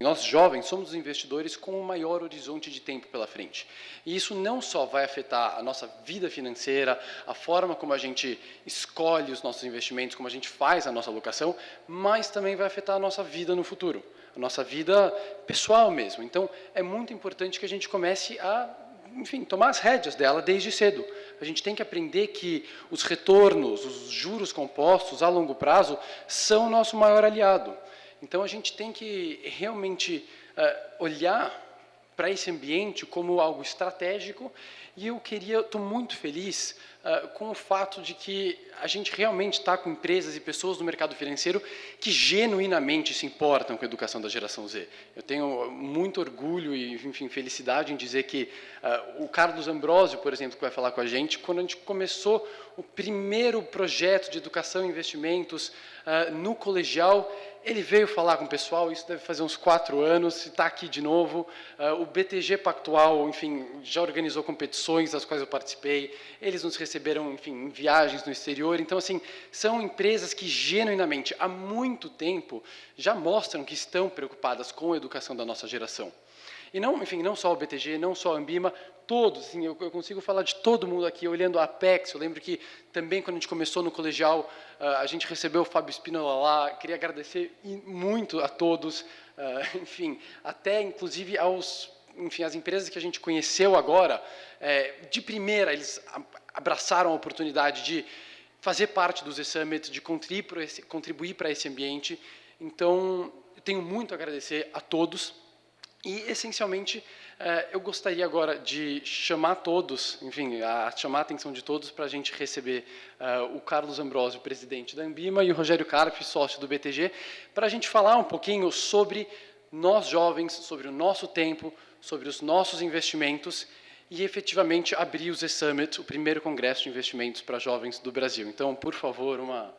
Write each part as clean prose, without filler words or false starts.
Nós, jovens, somos os investidores com o maior horizonte de tempo pela frente. E isso não só vai afetar a nossa vida financeira, a forma como a gente escolhe os nossos investimentos, como a gente faz a nossa alocação, mas também vai afetar a nossa vida no futuro, a nossa vida pessoal mesmo. Então, é muito importante que a gente comece a, enfim, tomar as rédeas dela desde cedo. A gente tem que aprender que os retornos, os juros compostos a longo prazo são o nosso maior aliado. Então, a gente tem que realmente olhar para esse ambiente como algo estratégico, e eu estou muito feliz com o fato de que a gente realmente está com empresas e pessoas no mercado financeiro que genuinamente se importam com a educação da geração Z. Eu tenho muito orgulho e, enfim, felicidade em dizer que o Carlos Ambrosio, por exemplo, que vai falar com a gente, quando a gente começou o primeiro projeto de educação e investimentos no colegial, ele veio falar com o pessoal, isso deve fazer uns 4 anos, está aqui de novo. O BTG Pactual, enfim, já organizou competições das quais eu participei, eles nos receberam, enfim, em viagens no exterior. Então, assim, são empresas que genuinamente, há muito tempo, já mostram que estão preocupadas com a educação da nossa geração. E não, enfim, não só o BTG, não só a Ambima, todos, assim, eu consigo falar de todo mundo aqui, olhando a Apex. Eu lembro que também, quando a gente começou no colegial, a gente recebeu o Fábio Spínola lá. Queria agradecer muito a todos, enfim, até inclusive às empresas que a gente conheceu agora. De primeira, eles abraçaram a oportunidade de fazer parte do Z Summit, de contribuir para esse ambiente. Então, eu tenho muito a agradecer a todos. E, essencialmente, eu gostaria agora de chamar todos, enfim, chamar a atenção de todos para a gente receber o Carlos Ambrosio, presidente da Ambima, e o Rogério Carpi, sócio do BTG, para a gente falar um pouquinho sobre nós jovens, sobre o nosso tempo, sobre os nossos investimentos e, efetivamente, abrir o Z Summit, o primeiro congresso de investimentos para jovens do Brasil. Então, por favor, uma...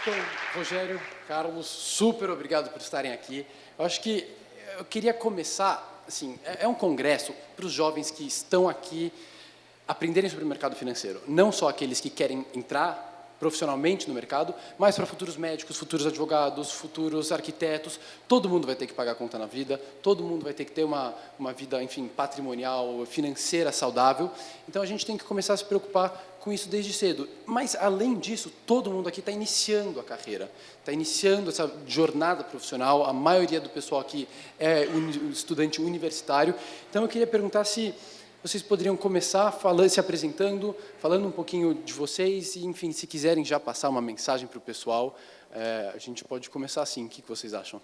Então, Rogério, Carlos, super obrigado por estarem aqui. Eu acho que eu queria começar, assim, é um congresso para os jovens que estão aqui aprenderem sobre o mercado financeiro. Não só aqueles que querem entrar profissionalmente no mercado, mas para futuros médicos, futuros advogados, futuros arquitetos. Todo mundo vai ter que pagar a conta na vida, todo mundo vai ter que ter uma vida, enfim, patrimonial, financeira saudável. Então, a gente tem que começar a se preocupar com isso desde cedo. Mas, além disso, todo mundo aqui está iniciando a carreira, está iniciando essa jornada profissional. A maioria do pessoal aqui é estudante universitário. Então, eu queria perguntar se vocês poderiam começar se apresentando, falando um pouquinho de vocês e, enfim, se quiserem já passar uma mensagem para o pessoal, a gente pode começar assim. O que vocês acham?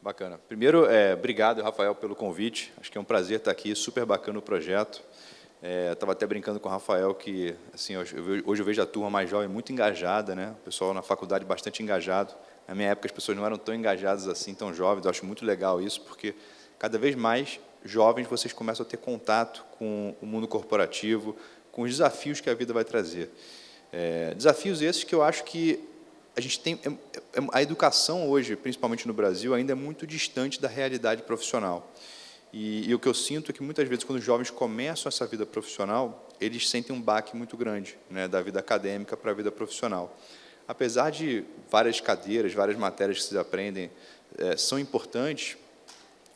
Bacana. Primeiro, obrigado, Rafael, pelo convite. Acho que é um prazer estar aqui, super bacana o projeto. Estava até brincando com o Rafael que, assim, hoje eu vejo a turma mais jovem muito engajada, né? O pessoal na faculdade bastante engajado. Na minha época, as pessoas não eram tão engajadas assim, tão jovens. Eu acho muito legal isso, porque cada vez mais jovens vocês começam a ter contato com o mundo corporativo, com os desafios que a vida vai trazer. Desafios esses que eu acho que a gente tem... A educação hoje, principalmente no Brasil, ainda é muito distante da realidade profissional. E o que eu sinto é que, muitas vezes, quando os jovens começam essa vida profissional, eles sentem um baque muito grande, né, da vida acadêmica para a vida profissional. Apesar de várias cadeiras, várias matérias que vocês aprendem são importantes,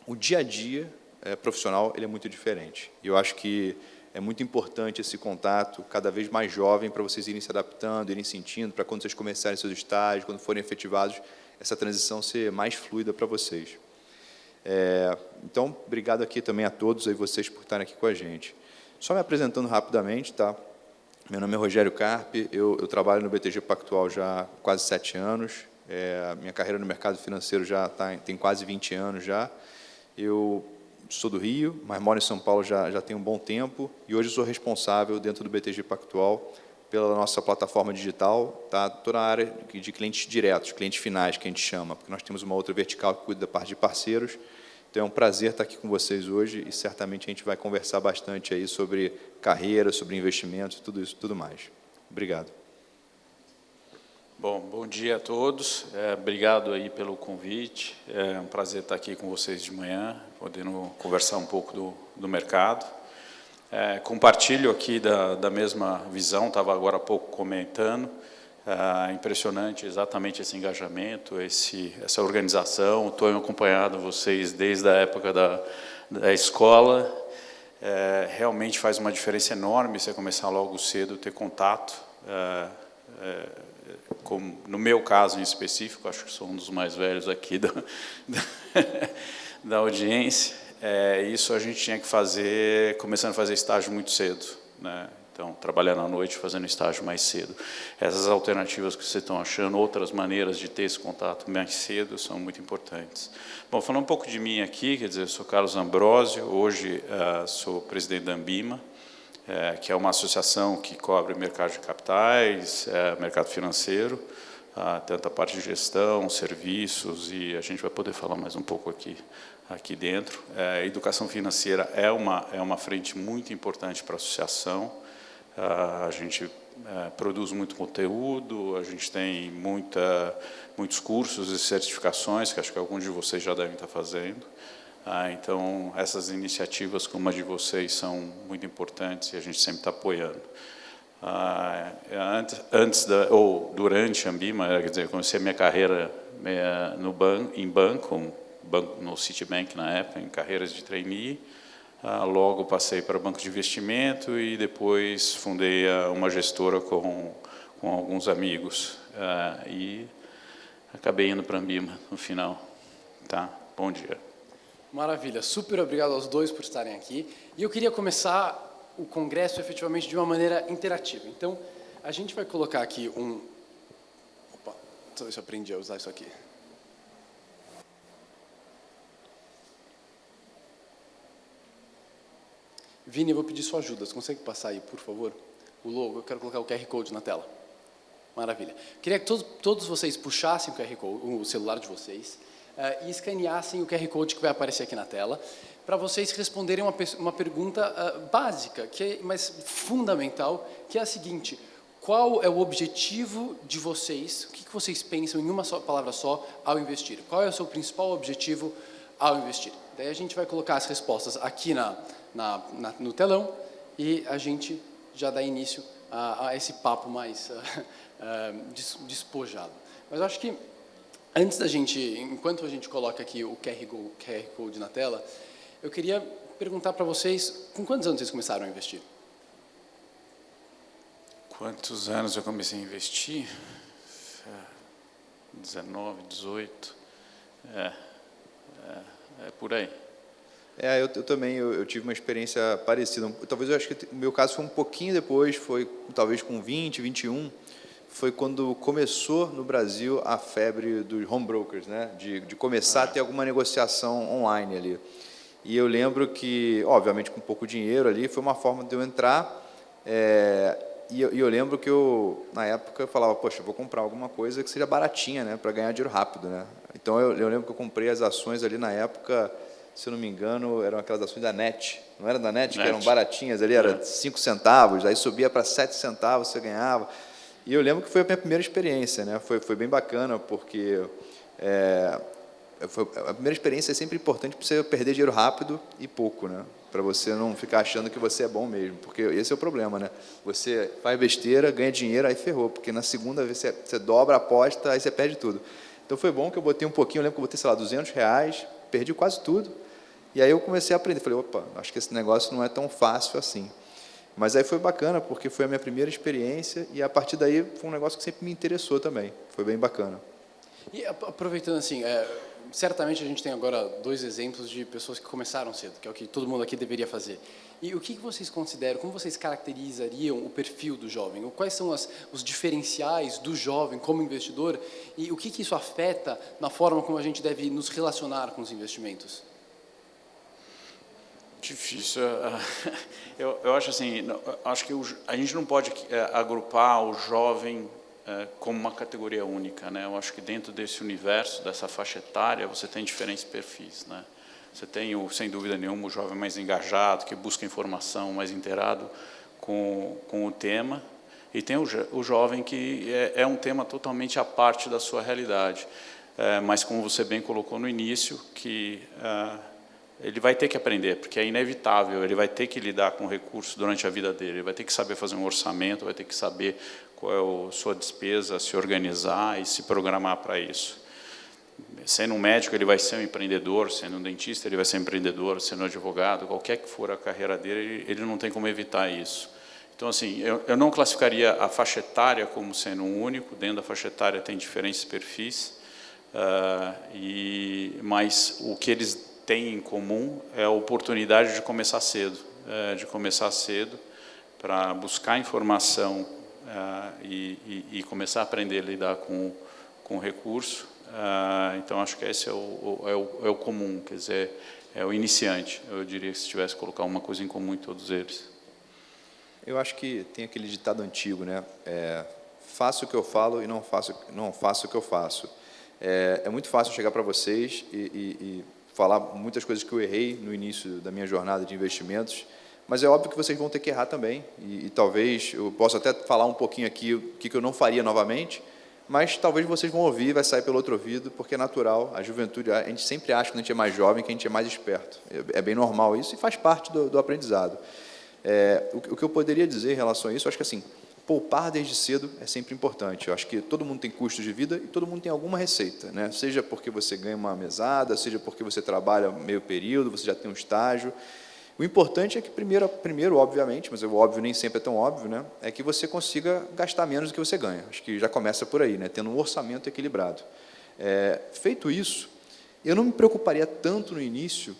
o dia a dia profissional ele é muito diferente. E eu acho que é muito importante esse contato, cada vez mais jovem, para vocês irem se adaptando, irem sentindo, para quando vocês começarem seus estágios, quando forem efetivados, essa transição ser mais fluida para vocês. Então, obrigado aqui também a todos aí vocês por estarem aqui com a gente. Só me apresentando rapidamente, tá? Meu nome é Rogério Carpi, eu trabalho no BTG Pactual já há quase 7 anos. Minha carreira no mercado financeiro tem quase 20 anos já. Eu sou do Rio, mas moro em São Paulo já tem um bom tempo, e hoje sou responsável dentro do BTG Pactual pela nossa plataforma digital, tá? Toda a área de clientes diretos, clientes finais, que a gente chama, porque nós temos uma outra vertical que cuida da parte de parceiros. Então, é um prazer estar aqui com vocês hoje, e certamente a gente vai conversar bastante aí sobre carreira, sobre investimentos, tudo isso, tudo mais. Obrigado. Bom dia a todos. Obrigado aí pelo convite. É um prazer estar aqui com vocês de manhã, podendo conversar um pouco do mercado. Compartilho aqui da mesma visão, estava agora há pouco comentando. Impressionante exatamente esse engajamento, essa organização. Estou acompanhando vocês desde a época da escola. Realmente faz uma diferença enorme você começar logo cedo, ter contato. Como no meu caso em específico, acho que sou um dos mais velhos aqui da audiência. Isso a gente tinha que fazer, começando a fazer estágio muito cedo, né? Então, trabalhando à noite, fazendo estágio mais cedo. Essas alternativas que vocês estão achando, outras maneiras de ter esse contato mais cedo, são muito importantes. Bom, falando um pouco de mim aqui, quer dizer, eu sou Carlos Ambrosio, hoje sou presidente da Ambima, que é uma associação que cobre mercado de capitais, mercado financeiro, tanto a parte de gestão, serviços, e a gente vai poder falar mais um pouco aqui dentro. A educação financeira é uma frente muito importante para a associação. A gente produz muito conteúdo, a gente tem muitos cursos e certificações, que acho que alguns de vocês já devem estar fazendo. Então, essas iniciativas como a de vocês são muito importantes e a gente sempre está apoiando. Durante a Ambima, quer dizer, eu comecei a minha carreira em banco, no Citibank na época, em carreiras de trainee. Logo passei para o banco de investimento e depois fundei uma gestora com alguns amigos e acabei indo para a Ambima no final. Tá? Bom dia. Maravilha, super obrigado aos dois por estarem aqui. E eu queria começar o congresso efetivamente de uma maneira interativa. Então, a gente vai colocar aqui Opa, deixa eu ver se eu aprendi a usar isso aqui. Vini, eu vou pedir sua ajuda. Você consegue passar aí, por favor? O logo, eu quero colocar o QR Code na tela. Maravilha. Queria que todos vocês puxassem o QR Code, o celular de vocês, e escaneassem o QR Code que vai aparecer aqui na tela, para vocês responderem uma pergunta básica, mas fundamental, que é a seguinte: qual é o objetivo de vocês, o que vocês pensam em uma palavra só ao investir? Qual é o seu principal objetivo ao investir? Daí a gente vai colocar as respostas aqui no telão e a gente já dá início a esse papo mais despojado. Mas eu acho que antes enquanto a gente coloca aqui o QR Code na tela, eu queria perguntar para vocês, com quantos anos vocês começaram a investir? Quantos anos eu comecei a investir? 19, 18, é por aí. Eu também eu tive uma experiência parecida. Talvez eu acho que o meu caso foi um pouquinho depois, foi talvez com 20, 21, foi quando começou no Brasil a febre dos home brokers, né? De começar a ter alguma negociação online ali. E eu lembro que, obviamente, com pouco dinheiro ali, foi uma forma de eu entrar. E eu lembro que na época, eu falava, poxa, eu vou comprar alguma coisa que seja baratinha, né? Para ganhar dinheiro rápido, né? Então, eu lembro que eu comprei as ações ali na época, se eu não me engano, eram aquelas ações da NET. Não era da NET, que eram baratinhas ali, era 5 centavos, aí subia para 7 centavos, você ganhava. E eu lembro que foi a minha primeira experiência, né? Foi bem bacana, porque a primeira experiência é sempre importante para você perder dinheiro rápido e pouco, né? Para você não ficar achando que você é bom mesmo, porque esse é o problema, né? Você faz besteira, ganha dinheiro, aí ferrou, porque na segunda vez você dobra a aposta, aí você perde tudo. Então foi bom que eu botei um pouquinho, eu lembro que eu botei, sei lá, R$200, perdi quase tudo, e aí eu comecei a aprender, falei, opa, acho que esse negócio não é tão fácil assim. Mas aí foi bacana, porque foi a minha primeira experiência, e a partir daí foi um negócio que sempre me interessou também, foi bem bacana. E aproveitando assim, certamente a gente tem agora 2 exemplos de pessoas que começaram cedo, que é o que todo mundo aqui deveria fazer. E o que vocês consideram, como vocês caracterizariam o perfil do jovem? Ou quais são os diferenciais do jovem como investidor e o que isso afeta na forma como a gente deve nos relacionar com os investimentos? Difícil. Eu acho assim, acho que a gente não pode agrupar o jovem como uma categoria única, né? Eu acho que dentro desse universo, dessa faixa etária, você tem diferentes perfis, né? Você tem, sem dúvida nenhuma, o jovem mais engajado, que busca informação, mais inteirado com o tema, e tem o jovem que é um tema totalmente à parte da sua realidade, mas como você bem colocou no início, que ele vai ter que aprender, porque é inevitável, ele vai ter que lidar com recursos durante a vida dele, ele vai ter que saber fazer um orçamento, vai ter que saber qual é a sua despesa, se organizar e se programar para isso. Sendo um médico, ele vai ser um empreendedor, sendo um dentista, ele vai ser um empreendedor, sendo um advogado, qualquer que for a carreira dele, ele não tem como evitar isso. Então, assim, eu não classificaria a faixa etária como sendo um único, dentro da faixa etária tem diferentes perfis, mas o que eles têm em comum é a oportunidade de começar cedo, para buscar informação e começar a aprender a lidar com o recurso. Então, acho que esse é o comum, quer dizer, é o iniciante. Eu diria que se tivesse que colocar uma coisa em comum em todos eles. Eu acho que tem aquele ditado antigo, né? Faço o que eu falo e não faço o que eu faço. É muito fácil chegar para vocês e falar muitas coisas que eu errei no início da minha jornada de investimentos, mas é óbvio que vocês vão ter que errar também, e talvez eu possa até falar um pouquinho aqui o que eu não faria novamente, mas talvez vocês vão ouvir, vai sair pelo outro ouvido, porque é natural, a juventude, a gente sempre acha que a gente é mais jovem, que a gente é mais esperto. É bem normal isso e faz parte do aprendizado. O que eu poderia dizer em relação a isso, eu acho que assim, poupar desde cedo é sempre importante. Eu acho que todo mundo tem custos de vida e todo mundo tem alguma receita, né? Seja porque você ganha uma mesada, seja porque você trabalha meio período, você já tem um estágio. O importante é que primeiro, obviamente, mas o óbvio nem sempre é tão óbvio, né? É que você consiga gastar menos do que você ganha. Acho que já começa por aí, né? Tendo um orçamento equilibrado. Feito isso, eu não me preocuparia tanto no início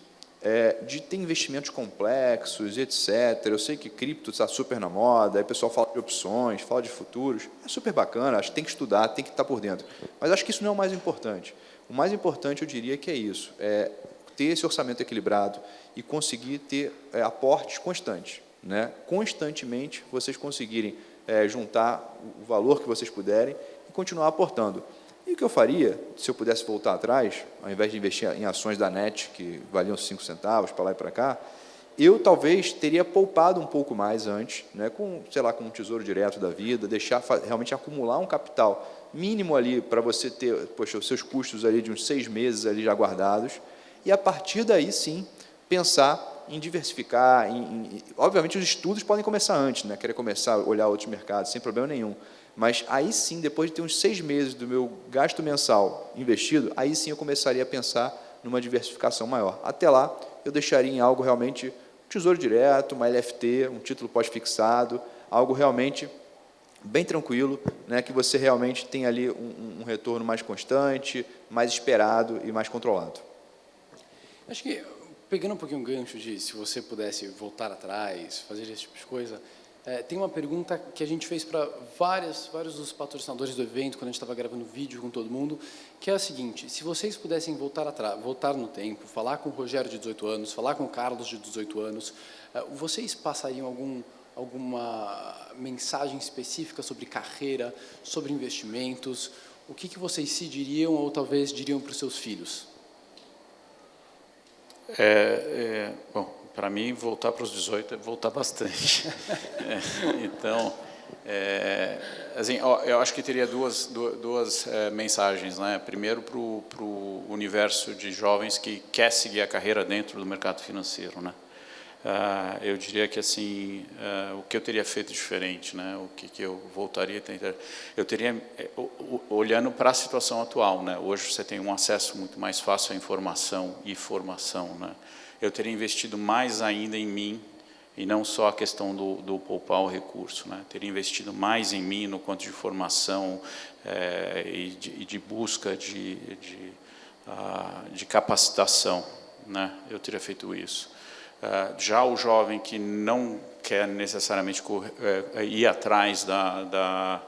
de ter investimentos complexos, etc. Eu sei que cripto está super na moda, aí o pessoal fala de opções, fala de futuros, é super bacana, acho que tem que estudar, tem que estar por dentro. Mas acho que isso não é o mais importante. O mais importante, eu diria que é isso, ter esse orçamento equilibrado e conseguir ter aportes constantes, né? Constantemente vocês conseguirem juntar o valor que vocês puderem e continuar aportando. E o que eu faria, se eu pudesse voltar atrás, ao invés de investir em ações da NET, que valiam 5 centavos para lá e para cá, eu talvez teria poupado um pouco mais antes, né, com, sei lá, com um tesouro direto da vida, deixar realmente acumular um capital mínimo ali para você ter, poxa, os seus custos ali de uns 6 meses ali já guardados, e a partir daí sim pensar em diversificar, obviamente os estudos podem começar antes, né, querer começar a olhar outros mercados, sem problema nenhum. Mas aí sim, depois de ter uns 6 meses do meu gasto mensal investido, aí sim eu começaria a pensar numa diversificação maior. Até lá, eu deixaria em algo realmente, um tesouro direto, uma LFT, um título pós-fixado, algo realmente bem tranquilo, né, que você realmente tem ali um retorno mais constante, mais esperado e mais controlado. Acho que, pegando um pouquinho o gancho de se você pudesse voltar atrás, fazer esse tipo de coisa, tem uma pergunta que a gente fez para vários dos patrocinadores do evento, quando a gente estava gravando vídeo com todo mundo, que é a seguinte: se vocês pudessem voltar no tempo, falar com o Rogério de 18 anos, falar com o Carlos de 18 anos, vocês passariam alguma mensagem específica sobre carreira, sobre investimentos? O que vocês se diriam ou talvez diriam para os seus filhos? Bom, para mim, voltar para os 18 é voltar bastante. Então, assim, eu acho que teria duas mensagens, né? Primeiro, para o universo de jovens que quer seguir a carreira dentro do mercado financeiro, né? Eu diria que assim, o que eu teria feito diferente, né? O que eu voltaria a tentar, eu teria olhando para a situação atual, né? Hoje você tem um acesso muito mais fácil à informação e formação, né? Eu teria investido mais ainda em mim e não só a questão do poupar o recurso, né? Teria investido mais em mim no quanto de formação e de busca de capacitação, né? Eu teria feito isso. Já o jovem que não quer necessariamente ir atrás da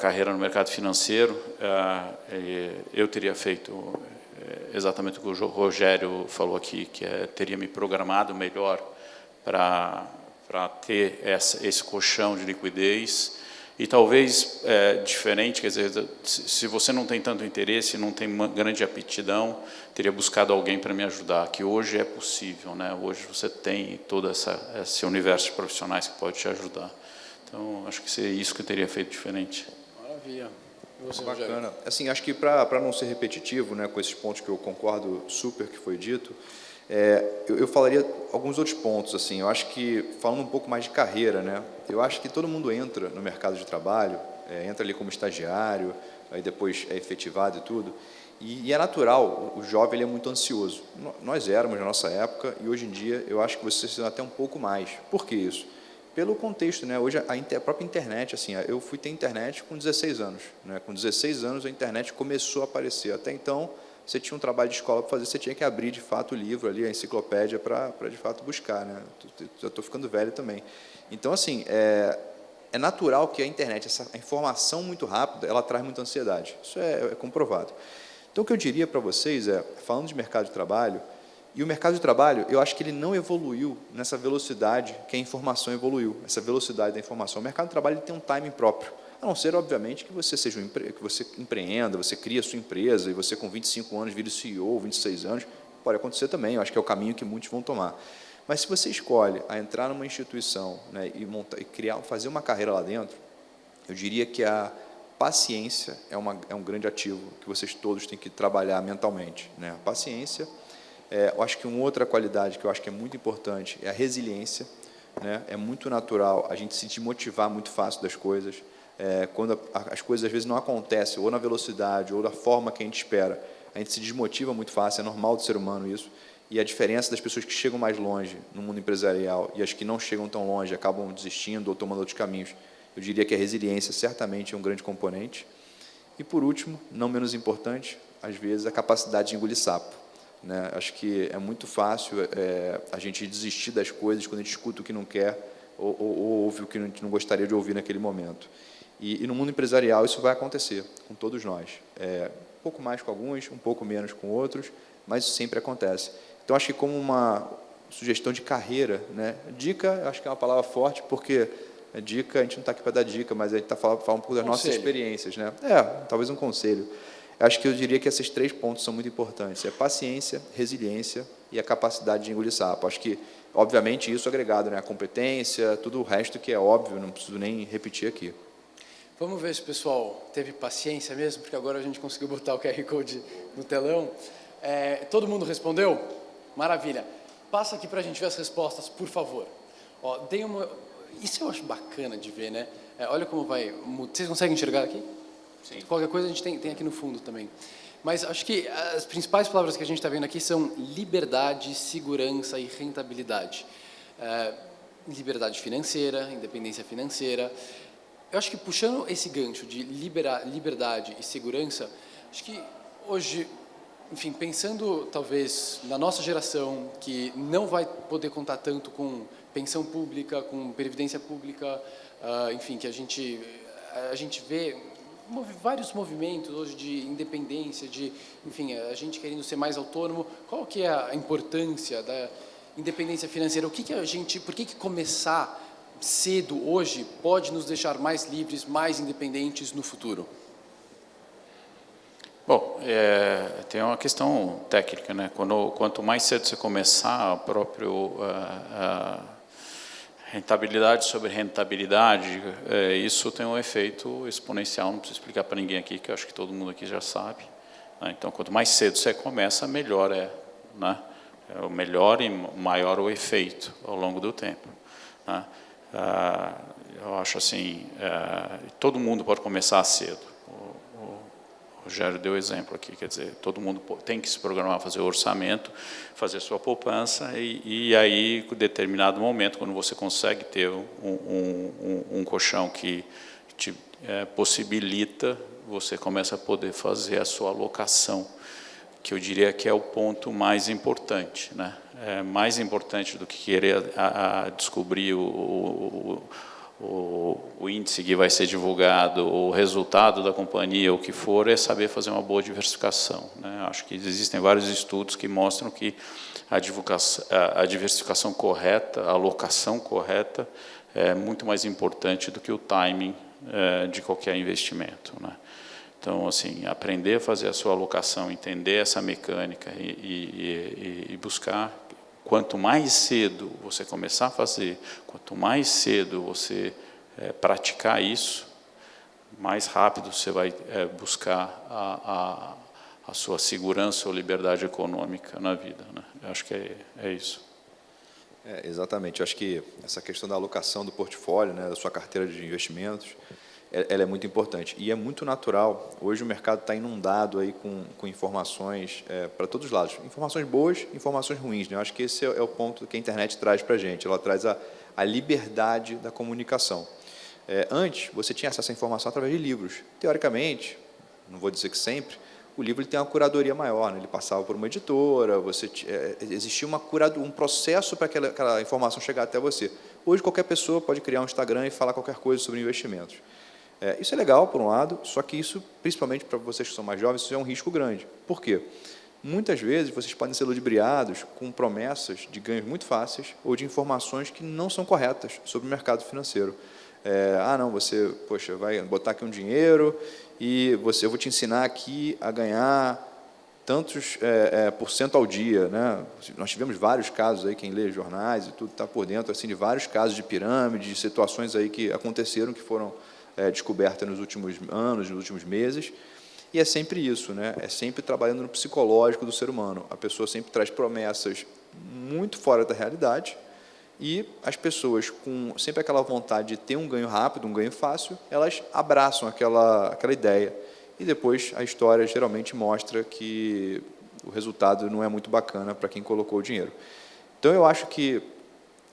carreira no mercado financeiro, eu teria feito exatamente o que o Rogério falou aqui, que teria me programado melhor para ter esse colchão de liquidez. E talvez diferente, quer dizer, se você não tem tanto interesse, não tem uma grande aptidão, teria buscado alguém para me ajudar, que hoje é possível, né? Hoje você tem todo esse universo de profissionais que pode te ajudar. Então, acho que seria isso que eu teria feito diferente. Maravilha. E você, Bacana. Rogério? Assim, acho que para não ser repetitivo, né, com esses pontos que eu concordo super que foi dito, Eu falaria alguns outros pontos. Assim, eu acho que, falando um pouco mais de carreira, né, eu acho que todo mundo entra no mercado de trabalho, entra ali como estagiário, aí depois é efetivado e tudo, e é natural, o jovem ele é muito ansioso. Nós éramos na nossa época, e hoje em dia eu acho que vocês são até um pouco mais. Por que isso? Pelo contexto, né? Hoje a própria internet, assim, eu fui ter internet com 16 anos, né? Com 16 anos a internet começou a aparecer. Até então, você tinha um trabalho de escola para fazer, você tinha que abrir de fato o livro ali, a enciclopédia para de fato buscar, né? Já estou ficando velho também. Então, assim, é natural que a internet, a informação muito rápida, ela traz muita ansiedade. Isso é comprovado. Então, o que eu diria para vocês falando de mercado de trabalho, e o mercado de trabalho, eu acho que ele não evoluiu nessa velocidade que a informação evoluiu, essa velocidade da informação. O mercado de trabalho ele tem um timing próprio, a não ser, obviamente, que você seja que você empreenda, você cria a sua empresa, e você com 25 anos vira CEO, 26 anos, pode acontecer também, eu acho que é o caminho que muitos vão tomar. Mas se você escolhe a entrar numa instituição, né, e fazer uma carreira lá dentro, eu diria que a paciência é um grande ativo que vocês todos têm que trabalhar mentalmente, né? A paciência. Eu acho que uma outra qualidade que eu acho que é muito importante é a resiliência, né? É muito natural a gente se desmotivar muito fácil das coisas, quando as coisas às vezes não acontecem ou na velocidade ou da forma que a gente espera, a gente se desmotiva muito fácil, é normal do ser humano isso, e a diferença das pessoas que chegam mais longe no mundo empresarial e as que não chegam tão longe acabam desistindo ou tomando outros caminhos, eu diria que a resiliência certamente é um grande componente. E, por último, não menos importante, às vezes, a capacidade de engolir sapo, né? Acho que é muito fácil a gente desistir das coisas quando a gente escuta o que não quer ou ouve o que a gente não gostaria de ouvir naquele momento. E no mundo empresarial isso vai acontecer com todos nós. Um pouco mais com alguns, um pouco menos com outros, mas isso sempre acontece. Então, acho que como uma sugestão de carreira, né? Dica, acho que é uma palavra forte, porque a dica, a gente não está aqui para dar dica, mas a gente está falando um pouco das nossas experiências, né? Talvez um conselho. Acho que eu diria que esses 3 pontos são muito importantes. Paciência, resiliência e a capacidade de engolir sapo. Acho que, obviamente, isso agregado, né? A competência, tudo o resto que é óbvio, não preciso nem repetir aqui. Vamos ver se o pessoal teve paciência mesmo, porque agora a gente conseguiu botar o QR Code no telão. Todo mundo respondeu? Maravilha. Passa aqui para a gente ver as respostas, por favor. Isso eu acho bacana de ver, né? Olha como vai... Vocês conseguem enxergar aqui? Sim. Qualquer coisa a gente tem aqui no fundo também. Mas acho que as principais palavras que a gente está vendo aqui são liberdade, segurança e rentabilidade. Liberdade financeira, independência financeira. Eu acho que puxando esse gancho de liberdade e segurança, acho que hoje, enfim, pensando talvez na nossa geração, que não vai poder contar tanto com pensão pública, com previdência pública, enfim, que a gente vê vários movimentos hoje de independência, enfim, a gente querendo ser mais autônomo. Qual que é a importância da independência financeira? Por que começar cedo hoje pode nos deixar mais livres, mais independentes no futuro? Bom, tem uma questão técnica, né? Quanto mais cedo você começar, a própria rentabilidade sobre rentabilidade, isso tem um efeito exponencial, não preciso explicar para ninguém aqui, que eu acho que todo mundo aqui já sabe, né? Então, quanto mais cedo você começa, melhor né? O melhor e maior o efeito ao longo do tempo, né? Eu acho assim, todo mundo pode começar cedo. O Rogério deu exemplo aqui, quer dizer, todo mundo tem que se programar, fazer o orçamento, fazer sua poupança e aí, em determinado momento, quando você consegue ter um colchão que te possibilita, você começa a poder fazer a sua alocação, que eu diria que é o ponto mais importante, né? Mais importante do que querer descobrir o índice que vai ser divulgado, o resultado da companhia, o que for, é saber fazer uma boa diversificação, né? Acho que existem vários estudos que mostram que a diversificação correta, a alocação correta, é muito mais importante do que o timing de qualquer investimento, né? Então, assim, aprender a fazer a sua alocação, entender essa mecânica e buscar. Quanto mais cedo você começar a fazer, quanto mais cedo você praticar isso, mais rápido você vai buscar a sua segurança ou liberdade econômica na vida, né? Eu acho que é isso. Exatamente. Eu acho que essa questão da alocação do portfólio, né, da sua carteira de investimentos, ela é muito importante. E é muito natural. Hoje o mercado está inundado aí com informações para todos os lados. Informações boas, informações ruins, né? Eu acho que esse é o ponto que a internet traz para a gente. Ela traz a liberdade da comunicação. Antes, você tinha acesso à informação através de livros. Teoricamente, não vou dizer que sempre, o livro ele tem uma curadoria maior, né? Ele passava por uma editora, existia um processo para aquela informação chegar até você. Hoje, qualquer pessoa pode criar um Instagram e falar qualquer coisa sobre investimentos. Isso é legal, por um lado, só que isso, principalmente para vocês que são mais jovens, isso é um risco grande. Por quê? Muitas vezes, vocês podem ser ludibriados com promessas de ganhos muito fáceis ou de informações que não são corretas sobre o mercado financeiro. Não, você, poxa, vai botar aqui um dinheiro e eu vou te ensinar aqui a ganhar tantos % ao dia, né? Nós tivemos vários casos aí, quem lê jornais e tudo está por dentro assim de vários casos de pirâmide, de situações aí que aconteceram, que foram descobertas nos últimos anos, nos últimos meses. E é sempre isso, né? É sempre trabalhando no psicológico do ser humano. A pessoa sempre traz promessas muito fora da realidade. E as pessoas, com sempre aquela vontade de ter um ganho rápido, um ganho fácil, elas abraçam aquela ideia. E depois a história geralmente mostra que o resultado não é muito bacana para quem colocou o dinheiro. Então, eu acho que,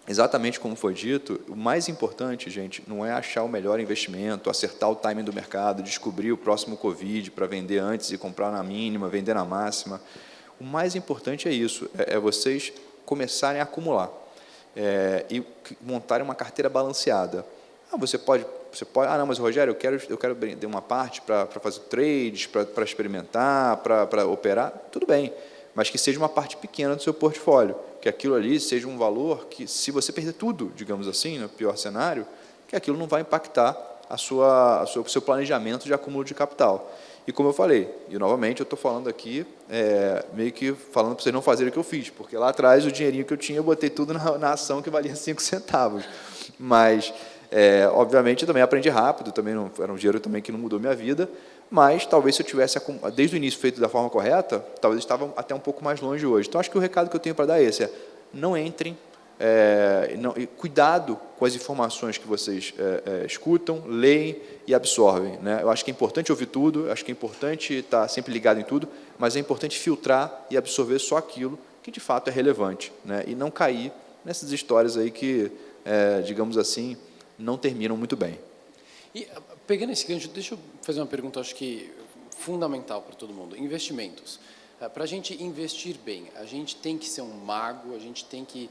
exatamente como foi dito, o mais importante, gente, não é achar o melhor investimento, acertar o timing do mercado, descobrir o próximo Covid para vender antes e comprar na mínima, vender na máxima. O mais importante é isso, é vocês começarem a acumular. E montarem uma carteira balanceada. Você pode, não, mas Rogério, eu quero vender uma parte para fazer trades, para experimentar, para operar, tudo bem, mas que seja uma parte pequena do seu portfólio, que aquilo ali seja um valor que, se você perder tudo, digamos assim, no pior cenário, que aquilo não vai impactar o seu planejamento de acúmulo de capital. E como eu falei, e novamente eu estou falando aqui, meio que falando para vocês não fazerem o que eu fiz, porque lá atrás o dinheirinho que eu tinha, eu botei tudo na ação que valia 5 centavos. Mas, obviamente, eu também aprendi rápido, também era um dinheiro também que não mudou minha vida, mas talvez se eu tivesse, desde o início, feito da forma correta, talvez eu estava até um pouco mais longe hoje. Então, acho que o recado que eu tenho para dar é esse, não entrem, cuidado com as informações que vocês escutam, leem e absorvem, né? Eu acho que é importante ouvir tudo, acho que é importante estar sempre ligado em tudo, mas é importante filtrar e absorver só aquilo que de fato é relevante, né? E não cair nessas histórias aí que, digamos assim, não terminam muito bem. E, pegando esse gancho, deixa eu fazer uma pergunta, acho que fundamental para todo mundo. Investimentos. Para a gente investir bem, a gente tem que ser um mago, a gente tem que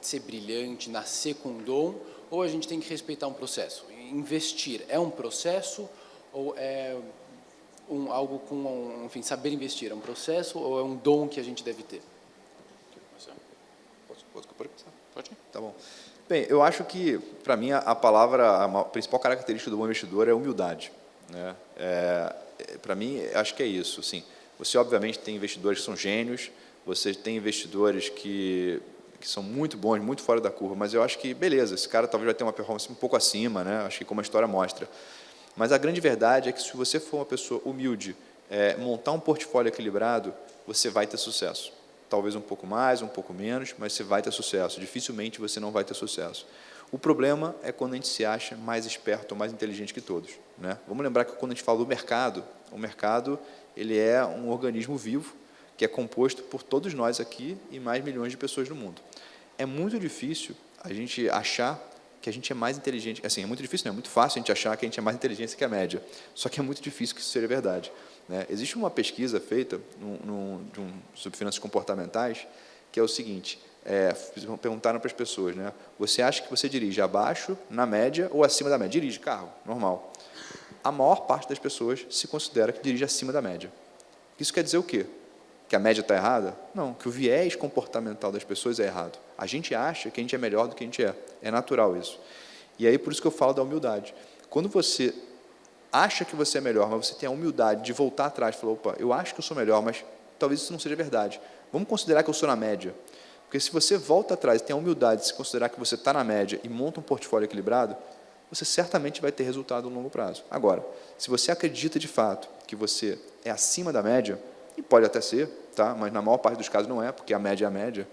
ser brilhante, nascer com dom, ou a gente tem que respeitar um processo? Investir é um processo ou é algo com, enfim, saber investir é um processo ou é um dom que a gente deve ter? Pode começar? Pode ir. Tá bom. Bem, eu acho que, para mim, a principal característica do bom investidor é a humildade, né? Para mim, acho que é isso, assim. Você, obviamente, tem investidores que são gênios, você tem investidores que são muito bons, muito fora da curva, mas eu acho que, beleza, esse cara talvez vai ter uma performance um pouco acima, né? Acho que como a história mostra. Mas a grande verdade é que, se você for uma pessoa humilde, montar um portfólio equilibrado, você vai ter sucesso. Talvez um pouco mais, um pouco menos, mas você vai ter sucesso. Dificilmente você não vai ter sucesso. O problema é quando a gente se acha mais esperto ou mais inteligente que todos, né? Vamos lembrar que, quando a gente fala do mercado, o mercado ele é um organismo vivo que é composto por todos nós aqui e mais milhões de pessoas no mundo. É muito difícil a gente achar que a gente é mais inteligente. Assim, é muito difícil, não é muito fácil a gente achar que a gente é mais inteligente que a média. Só que é muito difícil que isso seja verdade, né? Existe uma pesquisa feita sobre finanças comportamentais que é o seguinte: perguntaram para as pessoas, né? Você acha que você dirige abaixo, na média ou acima da média? Dirige carro, normal. A maior parte das pessoas se considera que dirige acima da média. Isso quer dizer o quê? Que a média está errada? Não, que o viés comportamental das pessoas é errado. A gente acha que a gente é melhor do que a gente é. É natural isso. E aí, por isso que eu falo da humildade. Quando você acha que você é melhor, mas você tem a humildade de voltar atrás e falar, opa, eu acho que eu sou melhor, mas talvez isso não seja verdade. Vamos considerar que eu sou na média. Porque se você volta atrás e tem a humildade de se considerar que você está na média e monta um portfólio equilibrado, você certamente vai ter resultado no longo prazo. Agora, se você acredita de fato que você é acima da média, e pode até ser, tá? Mas na maior parte dos casos não é, porque a média é a média,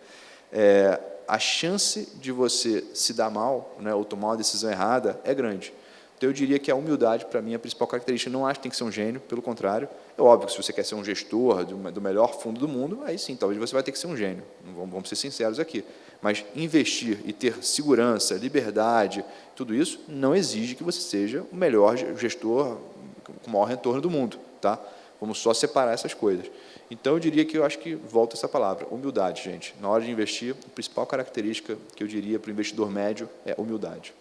a chance de você se dar mal, né, ou tomar uma decisão errada é grande. Então, eu diria que a humildade, para mim, é a principal característica. Não acho que tem que ser um gênio, pelo contrário. É óbvio que se você quer ser um gestor do melhor fundo do mundo, aí sim, talvez você vai ter que ser um gênio. Vamos ser sinceros aqui. Mas investir e ter segurança, liberdade, tudo isso, não exige que você seja o melhor gestor com o maior retorno do mundo. Tá? Vamos só separar essas coisas. Então, eu diria que eu acho que volta essa palavra, humildade, gente. Na hora de investir, a principal característica que eu diria para o investidor médio é humildade.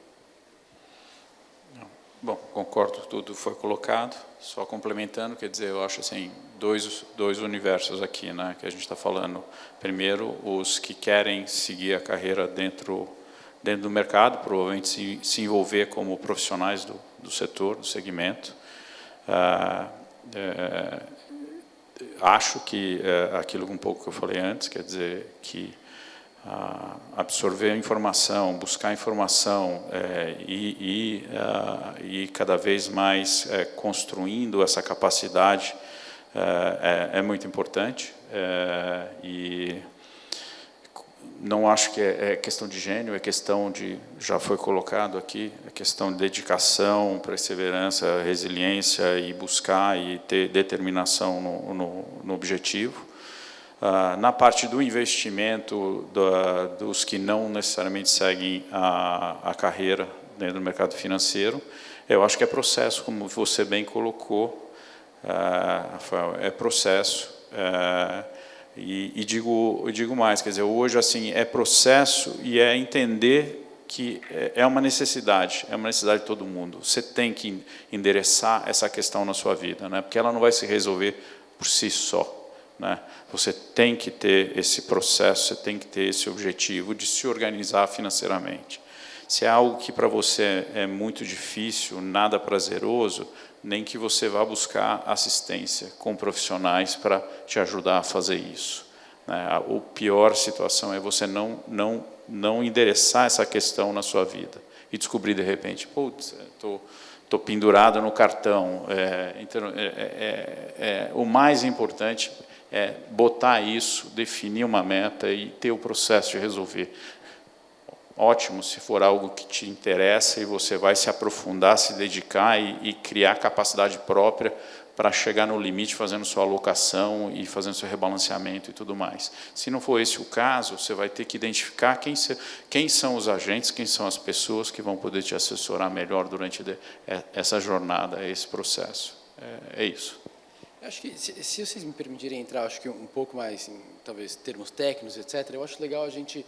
Bom, concordo, tudo foi colocado, só complementando, quer dizer, eu acho assim, dois universos aqui, né, que a gente está falando. Primeiro, os que querem seguir a carreira dentro do mercado, provavelmente se envolver como profissionais do setor, do segmento. Acho que aquilo um pouco que eu falei antes, quer dizer, que absorver a informação, buscar informação e cada vez mais construindo essa capacidade é muito importante. E não acho que é questão de gênio, é questão de, já foi colocado aqui, é questão de dedicação, perseverança, resiliência e buscar e ter determinação no objetivo. Na parte do investimento, dos que não necessariamente seguem a carreira dentro do mercado financeiro, eu acho que é processo, como você bem colocou, Rafael, é processo. E digo mais, quer dizer, hoje assim é processo e é entender que é uma necessidade de todo mundo. Você tem que endereçar essa questão na sua vida, né? Porque ela não vai se resolver por si só. Né? Você tem que ter esse processo, você tem que ter esse objetivo de se organizar financeiramente. Se é algo que para você é muito difícil, nada prazeroso, nem que você vá buscar assistência com profissionais para te ajudar a fazer isso. Né? A pior situação é você não endereçar essa questão na sua vida e descobrir de repente, putz, estou pendurado no cartão. O mais importante é botar isso, definir uma meta e ter o processo de resolver. Ótimo se for algo que te interessa e você vai se aprofundar, se dedicar e criar capacidade própria para chegar no limite fazendo sua alocação e fazendo seu rebalanceamento e tudo mais. Se não for esse o caso, você vai ter que identificar quem são os agentes, quem são as pessoas que vão poder te assessorar melhor durante essa jornada, esse processo. É isso. Acho que, se vocês me permitirem entrar, acho que um pouco mais em, talvez, termos técnicos, etc., eu acho legal a gente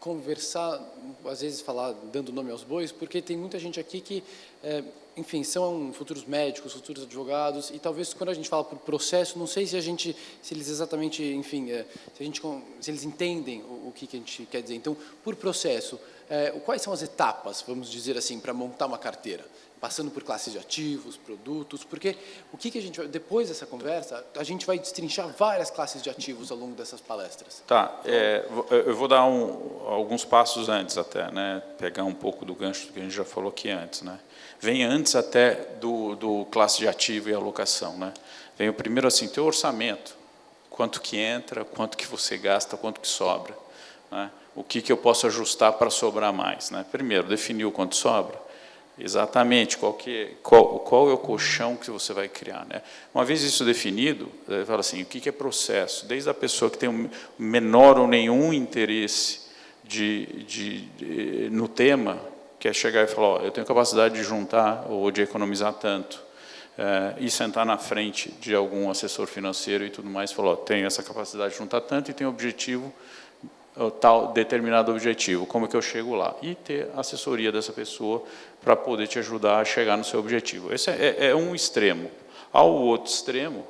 conversar, às vezes falar dando nome aos bois, porque tem muita gente aqui que, enfim, são futuros médicos, futuros advogados, e talvez quando a gente fala por processo, não sei se eles exatamente, enfim, se eles entendem o que a gente quer dizer. Então, por processo, quais são as etapas, vamos dizer assim, para montar uma carteira? Passando por classes de ativos, produtos, porque o que a gente vai, depois dessa conversa, a gente vai destrinchar várias classes de ativos ao longo dessas palestras. Tá, eu vou dar alguns passos antes até, né? Pegar um pouco do gancho que a gente já falou aqui antes, né? Vem antes até do classe de ativo e alocação, né? Vem o primeiro assim, teu orçamento, quanto que entra, quanto que você gasta, quanto que sobra, né? O que eu posso ajustar para sobrar mais, né? Primeiro, definir o quanto sobra. Exatamente, qual é o colchão que você vai criar, né? Uma vez isso definido, fala assim, o que é processo? Desde a pessoa que tem um menor ou nenhum interesse no tema, que é chegar e falar, ó, eu tenho capacidade de juntar ou de economizar tanto, e sentar na frente de algum assessor financeiro e tudo mais, e falar, ó, tenho essa capacidade de juntar tanto e tenho objetivo, tal determinado objetivo, como é que eu chego lá? E ter assessoria dessa pessoa para poder te ajudar a chegar no seu objetivo. Esse é um extremo. Ao outro extremo,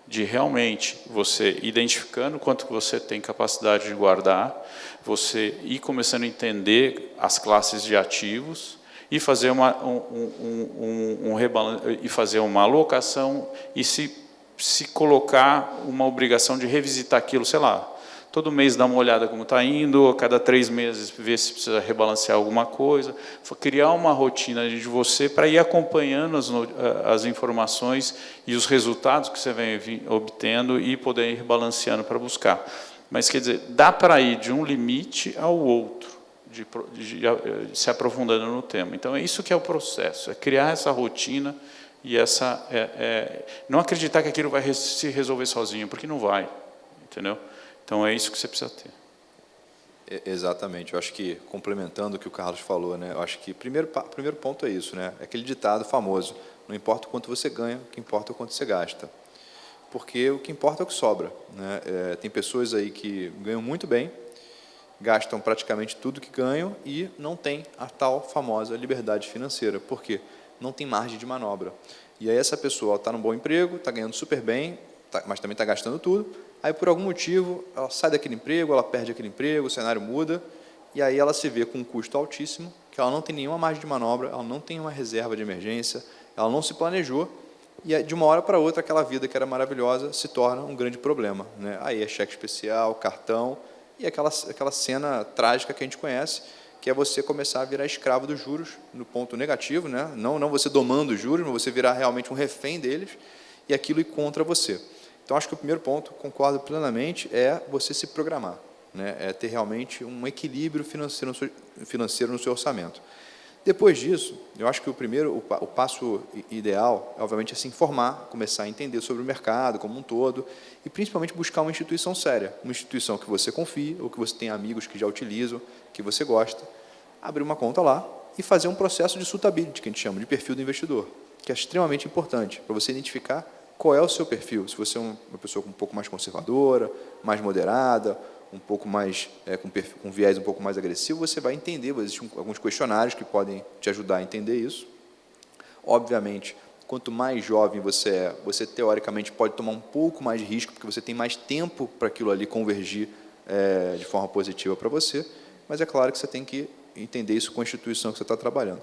de realmente você identificando quanto que você tem capacidade de guardar, você ir começando a entender as classes de ativos e fazer uma alocação e se colocar uma obrigação de revisitar aquilo, sei lá, todo mês dar uma olhada como está indo, a cada 3 meses ver se precisa rebalancear alguma coisa, criar uma rotina de você para ir acompanhando as informações e os resultados que você vem obtendo e poder ir rebalanceando para buscar. Mas, quer dizer, dá para ir de um limite ao outro, de se aprofundando no tema. Então, é isso que é o processo, é criar essa rotina e não acreditar que aquilo vai se resolver sozinho, porque não vai, entendeu? Então, é isso que você precisa ter. Exatamente. Eu acho que, complementando o que o Carlos falou, né, eu acho que o primeiro ponto é isso, né, é aquele ditado famoso, não importa o quanto você ganha, o que importa é o quanto você gasta. Porque o que importa é o que sobra, né? Tem pessoas aí que ganham muito bem, gastam praticamente tudo que ganham e não tem a tal famosa liberdade financeira. Por quê? Não tem margem de manobra. E aí essa pessoa está num bom emprego, está ganhando super bem, mas também está gastando tudo. Aí, por algum motivo, ela sai daquele emprego, ela perde aquele emprego, o cenário muda, e aí ela se vê com um custo altíssimo, que ela não tem nenhuma margem de manobra, ela não tem uma reserva de emergência, ela não se planejou, e de uma hora para outra, aquela vida que era maravilhosa se torna um grande problema, né? Aí é cheque especial, cartão, e aquela cena trágica que a gente conhece, que é você começar a virar escravo dos juros, no ponto negativo, né? Não você domando os juros, mas você virar realmente um refém deles, e aquilo ir contra você. Então, acho que o primeiro ponto, concordo plenamente, é você se programar, né? É ter realmente um equilíbrio financeiro no seu orçamento. Depois disso, eu acho que o passo ideal, obviamente, é se informar, começar a entender sobre o mercado como um todo e, principalmente, buscar uma instituição séria, uma instituição que você confie ou que você tem amigos que já utilizam, que você gosta, abrir uma conta lá e fazer um processo de suitability, que a gente chama de perfil do investidor, que é extremamente importante para você identificar qual é o seu perfil. Se você é uma pessoa um pouco mais conservadora, mais moderada, um pouco mais com viés um pouco mais agressivo, você vai entender. Existem alguns questionários que podem te ajudar a entender isso. Obviamente, quanto mais jovem você é, você teoricamente pode tomar um pouco mais de risco, porque você tem mais tempo para aquilo ali convergir de forma positiva para você, mas é claro que você tem que entender isso com a instituição que você está trabalhando.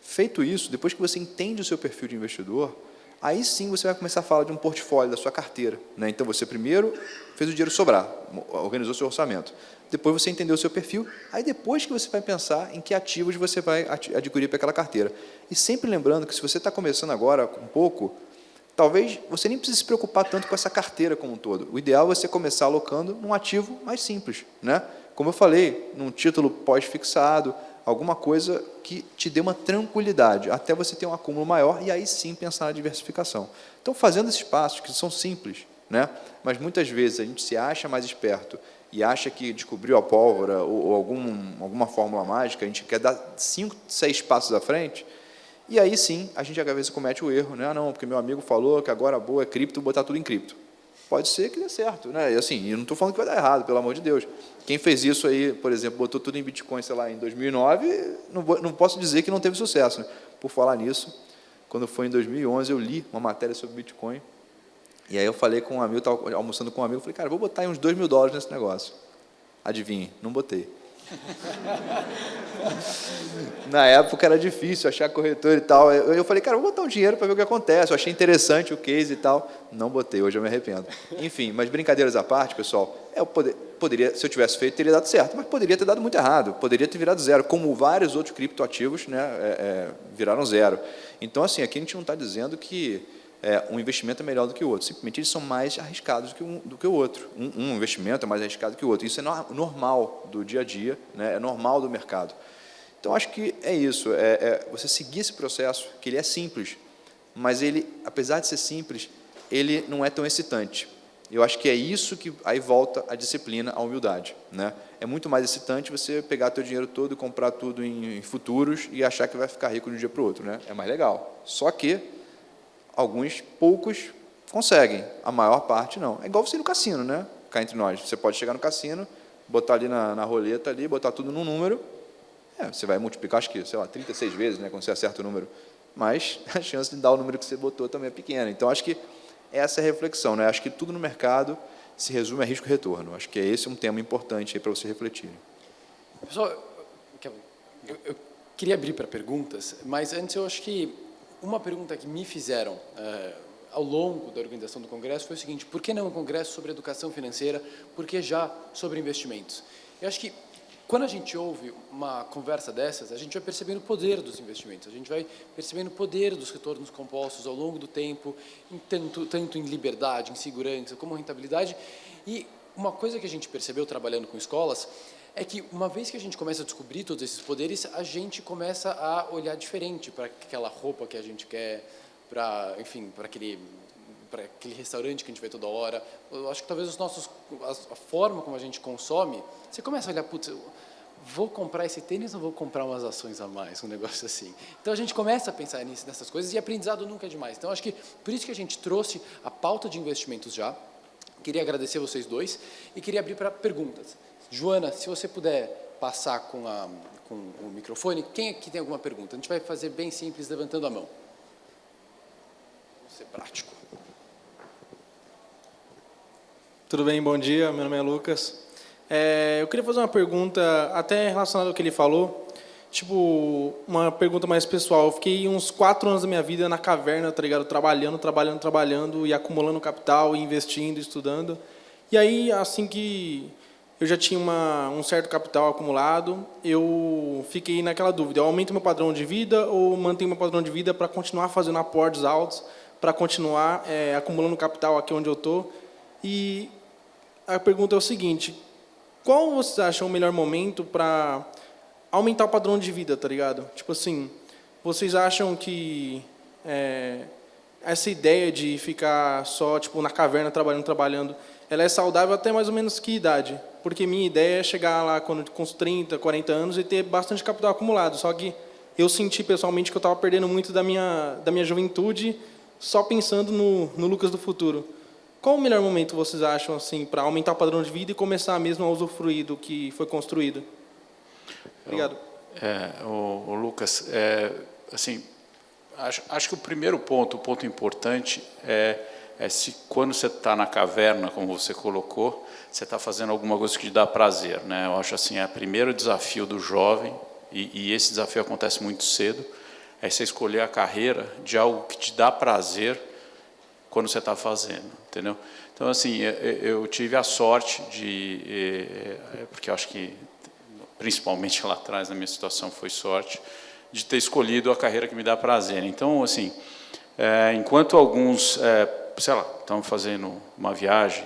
Feito isso, depois que você entende o seu perfil de investidor, aí sim você vai começar a falar de um portfólio da sua carteira, né? Então, você primeiro fez o dinheiro sobrar, organizou seu orçamento. Depois você entendeu o seu perfil, aí depois que você vai pensar em que ativos você vai adquirir para aquela carteira. E sempre lembrando que se você está começando agora um pouco, talvez você nem precise se preocupar tanto com essa carteira como um todo. O ideal é você começar alocando num ativo mais simples, né? Como eu falei, num título pós-fixado, alguma coisa que te dê uma tranquilidade, até você ter um acúmulo maior e aí sim pensar na diversificação. Então, fazendo esses passos, que são simples, né? Mas muitas vezes a gente se acha mais esperto e acha que descobriu a pólvora ou alguma fórmula mágica, a gente quer dar 5, 6 passos à frente, e aí sim a gente às vezes comete o erro, né? Ah, não, porque meu amigo falou que agora a boa é cripto, botar tudo em cripto. Pode ser que dê certo, né? E assim, eu não estou falando que vai dar errado, pelo amor de Deus. Quem fez isso aí, por exemplo, botou tudo em Bitcoin, sei lá, em 2009, não posso dizer que não teve sucesso, né? Por falar nisso, quando foi em 2011, eu li uma matéria sobre Bitcoin, e aí eu falei com um amigo, estava almoçando com um amigo, eu falei, cara, vou botar aí uns $2.000 nesse negócio. Adivinhe, não botei. Na época era difícil achar corretor e tal. Eu falei, cara, vou botar um dinheiro para ver o que acontece. Eu achei interessante o case e tal. Não botei, hoje eu me arrependo. Enfim, mas brincadeiras à parte, pessoal, poderia, se eu tivesse feito, teria dado certo, mas poderia ter dado muito errado. Poderia ter virado zero, como vários outros criptoativos, né, viraram zero. Então, assim, aqui a gente não está dizendo que um investimento é melhor do que o outro. Simplesmente eles são mais arriscados do que o outro. Um investimento é mais arriscado que o outro. Isso é normal do dia a dia, né? É normal do mercado. Então, acho que é isso. Você seguir esse processo, que ele é simples, mas ele, apesar de ser simples, ele não é tão excitante. Eu acho que é isso que aí volta a disciplina, a humildade, né? É muito mais excitante você pegar teu dinheiro todo e comprar tudo em futuros e achar que vai ficar rico de um dia para o outro, né? É mais legal. Só que poucos conseguem, a maior parte não. É igual você ir no cassino, né? Cá entre nós. Você pode chegar no cassino, botar ali na roleta, ali, botar tudo num número, você vai multiplicar, acho que, sei lá, 36 vezes, né, quando você acerta o número, mas a chance de dar o número que você botou também é pequena. Então, acho que essa é a reflexão, né? Acho que tudo no mercado se resume a risco e retorno. Acho que esse é um tema importante aí para você refletir. Pessoal, eu queria abrir para perguntas, mas antes eu acho que uma pergunta que me fizeram ao longo da organização do congresso foi o seguinte: por que não um congresso sobre educação financeira? Por que já sobre investimentos? Eu acho que quando a gente ouve uma conversa dessas, a gente vai percebendo o poder dos investimentos, a gente vai percebendo o poder dos retornos compostos ao longo do tempo, tanto em liberdade, em segurança, como rentabilidade. E uma coisa que a gente percebeu trabalhando com escolas é que, uma vez que a gente começa a descobrir todos esses poderes, a gente começa a olhar diferente para aquela roupa que a gente quer, para aquele restaurante que a gente vai toda hora. Eu acho que talvez a forma como a gente consome, você começa a olhar, putz, vou comprar esse tênis ou vou comprar umas ações a mais, um negócio assim. Então a gente começa a pensar nessas coisas, e aprendizado nunca é demais. Então acho que por isso que a gente trouxe a pauta de investimentos já. Queria agradecer vocês dois e queria abrir para perguntas. Joana, se você puder passar com o microfone, quem aqui tem alguma pergunta? A gente vai fazer bem simples, levantando a mão. Vou ser prático. Tudo bem, bom dia, meu nome é Lucas. Eu queria fazer uma pergunta até relacionada ao que ele falou, tipo, uma pergunta mais pessoal. Eu fiquei uns 4 anos da minha vida na caverna, tá ligado? Trabalhando e acumulando capital, investindo, estudando. E aí, assim que eu já tinha um certo capital acumulado, eu fiquei naquela dúvida: eu aumento meu padrão de vida ou mantenho meu padrão de vida para continuar fazendo aportes altos, para continuar acumulando capital aqui onde eu estou? E a pergunta é o seguinte: qual vocês acham o melhor momento para aumentar o padrão de vida, tá ligado? Tipo assim, vocês acham que essa ideia de ficar só tipo na caverna trabalhando, ela é saudável até mais ou menos que idade? Porque minha ideia é chegar lá com uns 30, 40 anos e ter bastante capital acumulado. Só que eu senti pessoalmente que eu estava perdendo muito da minha juventude só pensando no Lucas do futuro. Qual o melhor momento vocês acham assim para aumentar o padrão de vida e começar mesmo a usufruir do que foi construído? Obrigado. O Lucas, assim, acho que o primeiro ponto, o ponto importante é se quando você está na caverna, como você colocou, você está fazendo alguma coisa que te dá prazer, né? Eu acho assim, o primeiro desafio do jovem, e esse desafio acontece muito cedo, é você escolher a carreira de algo que te dá prazer quando você está fazendo, entendeu? Então, assim, eu tive a sorte porque eu acho que, principalmente lá atrás, na minha situação, foi sorte, de ter escolhido a carreira que me dá prazer. Então, assim, enquanto alguns, sei lá, estavam fazendo uma viagem,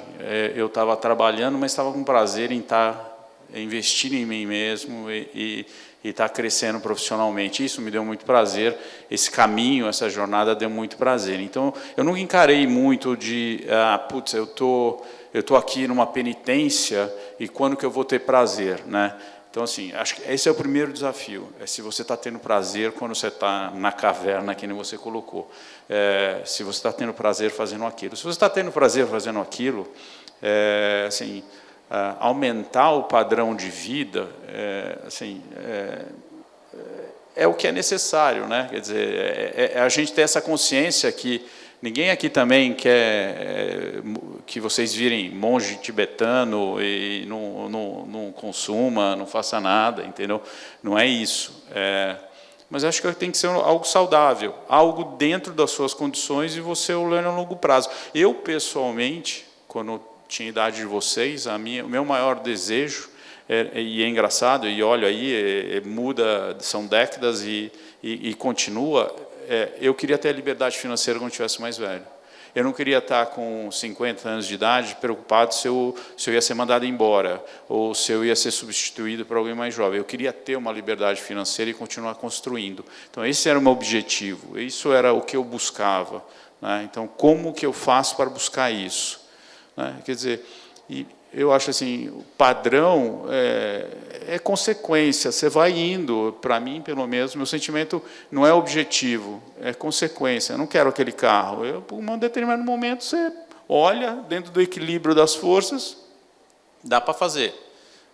eu estava trabalhando, mas estava com prazer em estar investindo em mim mesmo e estar crescendo profissionalmente. Isso me deu muito prazer, esse caminho, essa jornada deu muito prazer. Então, eu nunca encarei muito de, putz, eu tô aqui numa penitência e quando que eu vou ter prazer, né? Então, assim, acho que esse é o primeiro desafio, se você está tendo prazer quando você está na caverna, que nem você colocou. Se você está tendo prazer fazendo aquilo. Se você está tendo prazer fazendo aquilo, assim, aumentar o padrão de vida, assim, é o que é necessário, né? Quer dizer, a gente ter essa consciência que ninguém aqui também quer que vocês virem monge tibetano e não consuma, não faça nada, entendeu? Não é isso. Mas acho que tem que ser algo saudável, algo dentro das suas condições e você olhando a longo prazo. Eu, pessoalmente, quando tinha a idade de vocês, o meu maior desejo, e é engraçado, e olha aí, muda, são décadas e continua, eu queria ter a liberdade financeira quando eu estivesse mais velho. Eu não queria estar com 50 anos de idade preocupado se eu ia ser mandado embora ou se eu ia ser substituído por alguém mais jovem. Eu queria ter uma liberdade financeira e continuar construindo. Então, esse era o meu objetivo, isso era o que eu buscava, né? Então, como que eu faço para buscar isso? Quer dizer, eu acho assim, o padrão é consequência, você vai indo, para mim, pelo menos, meu sentimento não é objetivo, é consequência. Eu não quero aquele carro. Por um determinado momento, você olha, dentro do equilíbrio das forças, dá para fazer.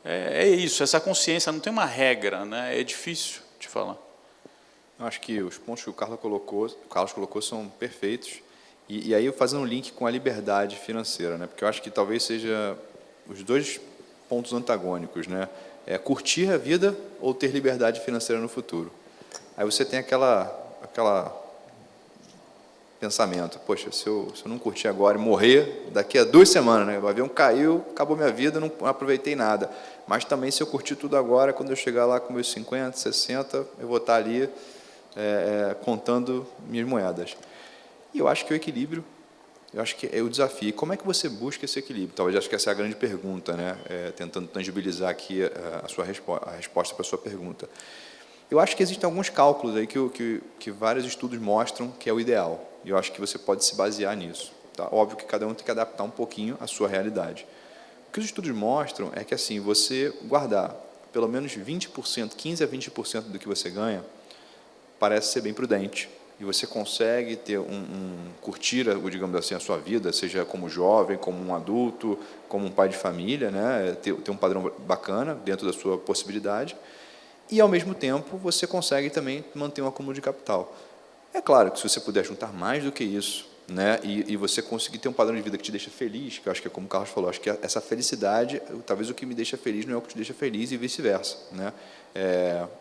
É isso, essa consciência, não tem uma regra, né? É difícil de falar. Eu acho que os pontos que o Carlos colocou são perfeitos. E aí, fazendo um link com a liberdade financeira, né? Porque eu acho que talvez seja os dois pontos antagônicos, né? Curtir a vida ou ter liberdade financeira no futuro. Aí você tem aquela pensamento. Poxa, se eu não curtir agora e morrer, daqui a 2 semanas, né? O avião caiu, acabou minha vida, não aproveitei nada. Mas também, se eu curtir tudo agora, quando eu chegar lá com meus 50, 60, eu vou estar ali contando minhas moedas. E eu acho que o equilíbrio, eu acho que é o desafio. Como é que você busca esse equilíbrio? Talvez acho que essa é a grande pergunta, né? Tentando tangibilizar aqui a resposta para a sua pergunta. Eu acho que existem alguns cálculos aí que vários estudos mostram que é o ideal. E eu acho que você pode se basear nisso. Tá? Óbvio que cada um tem que adaptar um pouquinho à sua realidade. O que os estudos mostram é que, assim, você guardar pelo menos 20%, 15% a 20% do que você ganha, parece ser bem prudente. E você consegue ter curtir, digamos assim, a sua vida, seja como jovem, como um adulto, como um pai de família, né? Ter um padrão bacana dentro da sua possibilidade. E, ao mesmo tempo, você consegue também manter um acúmulo de capital. É claro que se você puder juntar mais do que isso, né, e você conseguir ter um padrão de vida que te deixa feliz, que eu acho que é como o Carlos falou, acho que essa felicidade, talvez o que me deixa feliz não é o que te deixa feliz e vice-versa, né?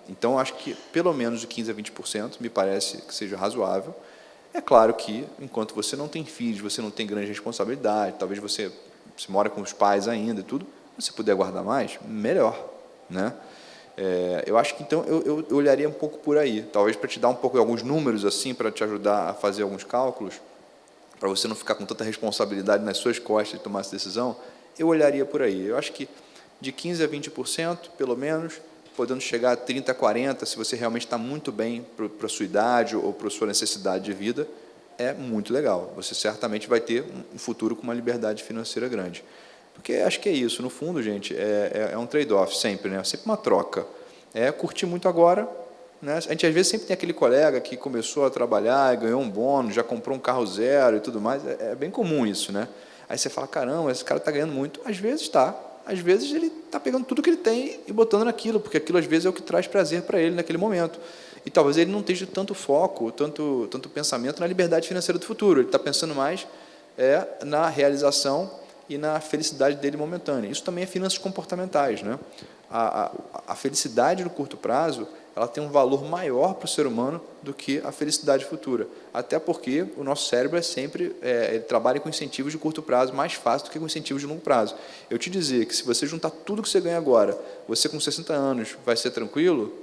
Então, acho que pelo menos de 15% a 20% me parece que seja razoável. É claro que, enquanto você não tem filhos, você não tem grande responsabilidade, talvez você mora com os pais ainda e tudo, se puder guardar mais, melhor, né? Eu acho que, então, eu olharia um pouco por aí, talvez para te dar um pouco alguns números, assim, para te ajudar a fazer alguns cálculos, para você não ficar com tanta responsabilidade nas suas costas de tomar essa decisão, eu olharia por aí. Eu acho que de 15% a 20%, pelo menos, podendo chegar a 30%, a 40%, se você realmente está muito bem para a sua idade ou para a sua necessidade de vida, é muito legal. Você certamente vai ter um futuro com uma liberdade financeira grande. Porque acho que é isso, no fundo, gente, é um trade-off sempre, né? Sempre uma troca. Curtir muito agora, né? A gente, às vezes, sempre tem aquele colega que começou a trabalhar e ganhou um bônus, já comprou um carro zero e tudo mais. É bem comum isso, né? Aí você fala, caramba, esse cara está ganhando muito. Às vezes está. Às vezes ele está pegando tudo que ele tem e botando naquilo, porque aquilo, às vezes, é o que traz prazer para ele naquele momento. E talvez ele não esteja tanto foco, tanto pensamento na liberdade financeira do futuro. Ele está pensando mais na realização e na felicidade dele momentânea. Isso também é finanças comportamentais, né? A felicidade no curto prazo, ela tem um valor maior para o ser humano do que a felicidade futura. Até porque o nosso cérebro ele trabalha com incentivos de curto prazo mais fácil do que com incentivos de longo prazo. Eu te dizer que se você juntar tudo que você ganha agora, você com 60 anos vai ser tranquilo,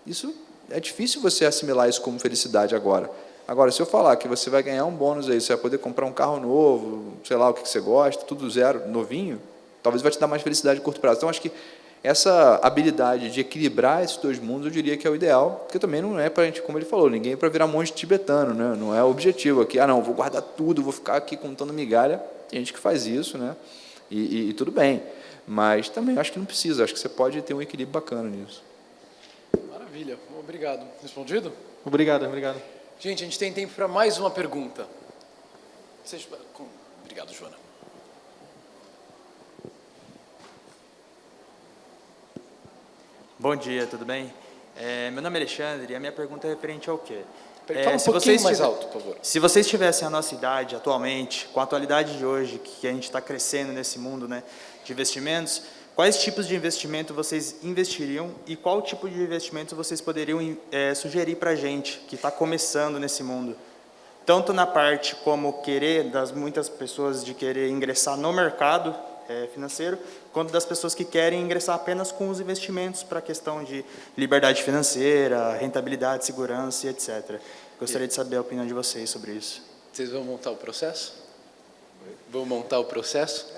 isso é difícil você assimilar isso como felicidade agora. Agora, se eu falar que você vai ganhar um bônus aí, você vai poder comprar um carro novo, sei lá o que você gosta, tudo zero, novinho, talvez vai te dar mais felicidade de curto prazo. Então, acho que essa habilidade de equilibrar esses dois mundos, eu diria que é o ideal, porque também não é para a gente, como ele falou, ninguém é para virar monge tibetano, né? Não é o objetivo aqui, não, vou guardar tudo, vou ficar aqui contando migalha. Tem gente que faz isso, né? E tudo bem, mas também acho que não precisa, acho que você pode ter um equilíbrio bacana nisso. Maravilha, obrigado. Respondido? Obrigado. Gente, a gente tem tempo para mais uma pergunta. Obrigado, Joana. Bom dia, tudo bem? Meu nome é Alexandre e a minha pergunta é referente ao quê? Fala um pouquinho mais alto, por favor. Se vocês tivessem a nossa idade atualmente, com a atualidade de hoje, que a gente está crescendo nesse mundo, né, de investimentos, quais tipos de investimento vocês investiriam e qual tipo de investimento vocês poderiam sugerir para a gente que está começando nesse mundo? Tanto na parte como das muitas pessoas de querer ingressar no mercado financeiro, quanto das pessoas que querem ingressar apenas com os investimentos para a questão de liberdade financeira, rentabilidade, segurança e etc. Gostaria de saber a opinião de vocês sobre isso. Vocês vão montar o processo? Vão montar o processo?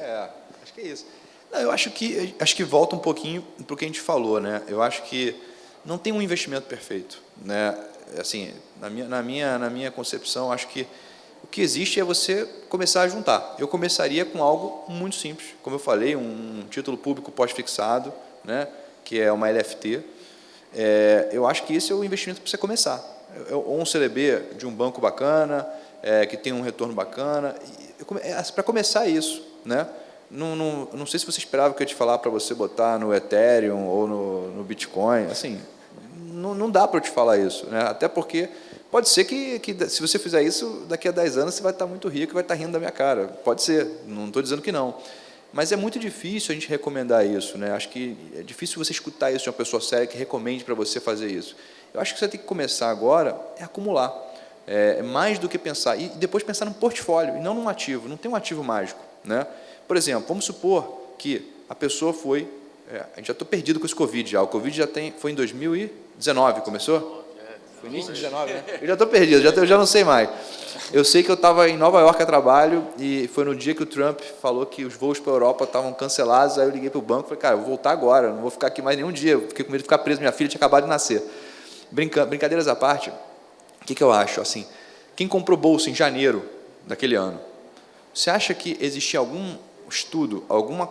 Acho que é isso. Não, eu acho que volta um pouquinho para o que a gente falou, né? Eu acho que não tem um investimento perfeito, né? Assim, na minha concepção, acho que o que existe é você começar a juntar. Eu começaria com algo muito simples, como eu falei, um título público pós-fixado, né? Que é uma LFT. Eu acho que esse é o investimento para você começar. Ou um CDB de um banco bacana, que tem um retorno bacana. Para começar isso, né? Não sei se você esperava que eu ia te falar para você botar no Ethereum ou no Bitcoin. Assim, não dá para eu te falar isso, né? Até porque pode ser que se você fizer isso, daqui a 10 anos você vai estar muito rico e vai estar rindo da minha cara. Pode ser, não estou dizendo que não. Mas é muito difícil a gente recomendar isso, né? Acho que é difícil você escutar isso de uma pessoa séria que recomende para você fazer isso. Eu acho que você tem que começar agora a acumular. Mais do que pensar. E depois pensar num portfólio, e não num ativo. Não tem um ativo mágico, né? Por exemplo, vamos supor que a pessoa foi... a gente já estou perdido com esse Covid já. O Covid foi em 2019, começou? Foi início de 2019, né? Eu já estou perdido, eu já não sei mais. Eu sei que eu estava em Nova York a trabalho e foi no dia que o Trump falou que os voos para a Europa estavam cancelados. Aí eu liguei para o banco e falei, cara, eu vou voltar agora, não vou ficar aqui mais nenhum dia. Eu fiquei com medo de ficar preso, minha filha tinha acabado de nascer. Brincadeiras à parte, o que eu acho? Assim, quem comprou bolsa em janeiro daquele ano, você acha que existia algum estudo, alguma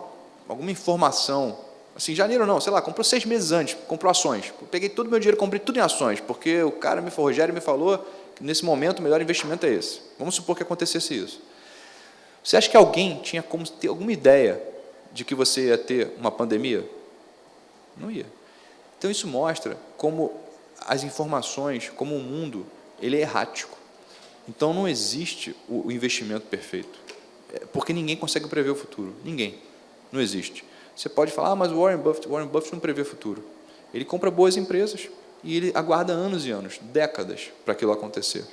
informação, assim, janeiro não, sei lá, comprou 6 meses antes, comprou ações. Eu peguei todo o meu dinheiro, comprei tudo em ações, porque o Rogério me falou que nesse momento o melhor investimento é esse. Vamos supor que acontecesse isso. Você acha que alguém tinha como ter alguma ideia de que você ia ter uma pandemia? Não ia. Então isso mostra como as informações, como o mundo, ele é errático. Então não existe o investimento perfeito, porque ninguém consegue prever o futuro. Ninguém. Não existe. Você pode falar, mas o Warren Buffett não prevê o futuro. Ele compra boas empresas e ele aguarda anos e anos, décadas, para aquilo acontecer.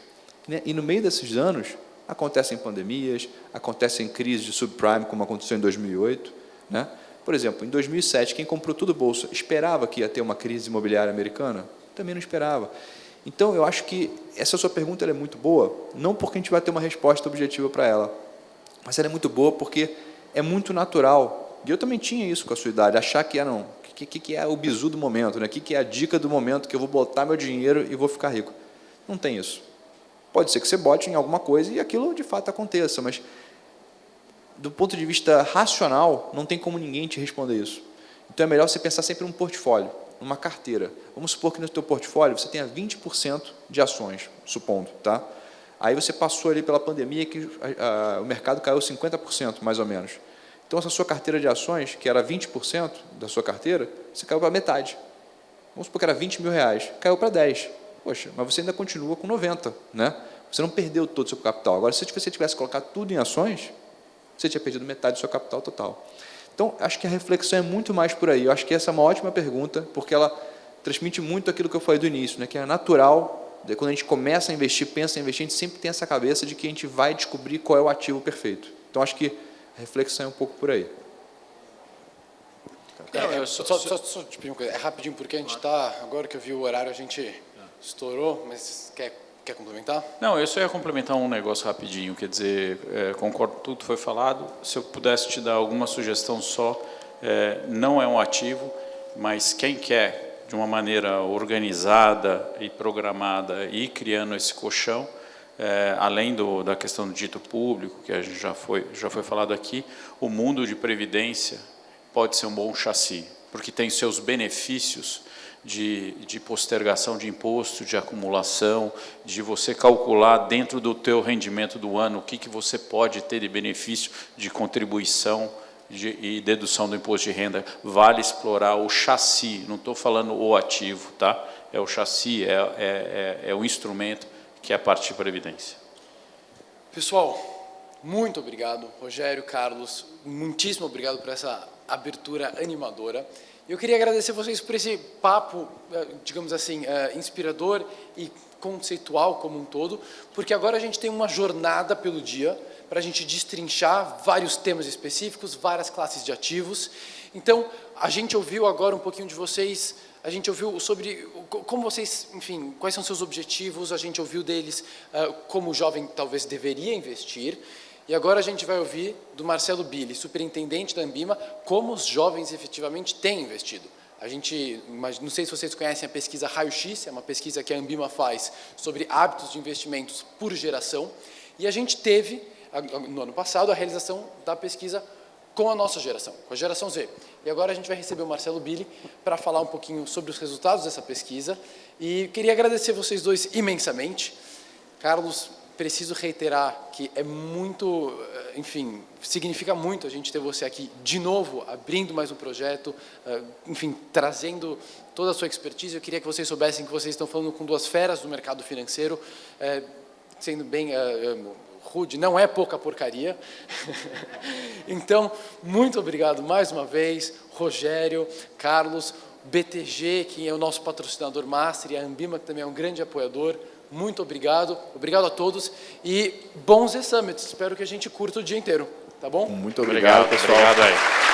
E no meio desses anos, acontecem pandemias, acontecem crises de subprime, como aconteceu em 2008. Né? Por exemplo, em 2007, quem comprou tudo bolsa esperava que ia ter uma crise imobiliária americana? Também não esperava. Então, eu acho que essa sua pergunta ela é muito boa, não porque a gente vai ter uma resposta objetiva para ela, mas ela é muito boa porque é muito natural. E eu também tinha isso com a sua idade, achar que não, que é o bizu do momento, né? Que é a dica do momento, que eu vou botar meu dinheiro e vou ficar rico. Não tem isso. Pode ser que você bote em alguma coisa e aquilo de fato aconteça, mas do ponto de vista racional, não tem como ninguém te responder isso. Então é melhor você pensar sempre num portfólio, numa carteira. Vamos supor que no seu portfólio você tenha 20% de ações, supondo, tá? Aí você passou ali pela pandemia que o mercado caiu 50%, mais ou menos. Então, essa sua carteira de ações, que era 20% da sua carteira, você caiu para metade. Vamos supor que era 20 mil reais, caiu para 10. Poxa, mas você ainda continua com 90, né? Você não perdeu todo o seu capital. Agora, se você tivesse colocado tudo em ações, você tinha perdido metade do seu capital total. Então, acho que a reflexão é muito mais por aí. Eu acho que essa é uma ótima pergunta, porque ela transmite muito aquilo que eu falei do início, né? Que é natural, quando a gente começa a investir, pensa em investir, a gente sempre tem essa cabeça de que a gente vai descobrir qual é o ativo perfeito. Então, acho que a reflexão é um pouco por aí. Só te pedir uma coisa, é rapidinho, porque a gente está, agora que eu vi o horário, a gente estourou, mas quer complementar? Não, eu só ia complementar um negócio rapidinho, quer dizer, concordo com tudo que foi falado, se eu pudesse te dar alguma sugestão só, não é um ativo, mas quem quer, de uma maneira organizada e programada, ir criando esse colchão, além da questão do dito público, que a gente já foi falado aqui, o mundo de previdência pode ser um bom chassi, porque tem seus benefícios de postergação de imposto, de acumulação, de você calcular dentro do teu rendimento do ano o que você pode ter de benefício de contribuição e dedução do imposto de renda. Vale explorar o chassi, não estou falando o ativo, tá? É o chassi, é o instrumento que é a parte de previdência. Pessoal, muito obrigado, Rogério, Carlos, muitíssimo obrigado por essa abertura animadora. Eu queria agradecer vocês por esse papo, digamos assim, inspirador e conceitual como um todo, porque agora a gente tem uma jornada pelo dia para a gente destrinchar vários temas específicos, várias classes de ativos. Então, a gente ouviu agora um pouquinho de vocês, a gente ouviu sobre como vocês, enfim, quais são seus objetivos, a gente ouviu deles como o jovem talvez deveria investir, e agora a gente vai ouvir do Marcelo Billy, superintendente da Ambima, como os jovens efetivamente têm investido. A gente, não sei se vocês conhecem a pesquisa Raio-X, é uma pesquisa que a Ambima faz sobre hábitos de investimentos por geração, e a gente teve, no ano passado, a realização da pesquisa com a nossa geração, com a geração Z. E agora a gente vai receber o Marcelo Billy para falar um pouquinho sobre os resultados dessa pesquisa. E queria agradecer vocês dois imensamente. Carlos, preciso reiterar que é muito, enfim, significa muito a gente ter você aqui de novo, abrindo mais um projeto, enfim, trazendo toda a sua expertise. Eu queria que vocês soubessem que vocês estão falando com duas feras do mercado financeiro, sendo bem rude, não é pouca porcaria. Então, muito obrigado mais uma vez, Rogério, Carlos, BTG, que é o nosso patrocinador master, e a Ambima, que também é um grande apoiador. muito obrigado. Obrigado a todos e bons E-Summits. Espero que a gente curta o dia inteiro, tá bom? Muito obrigado, pessoal. Obrigado aí.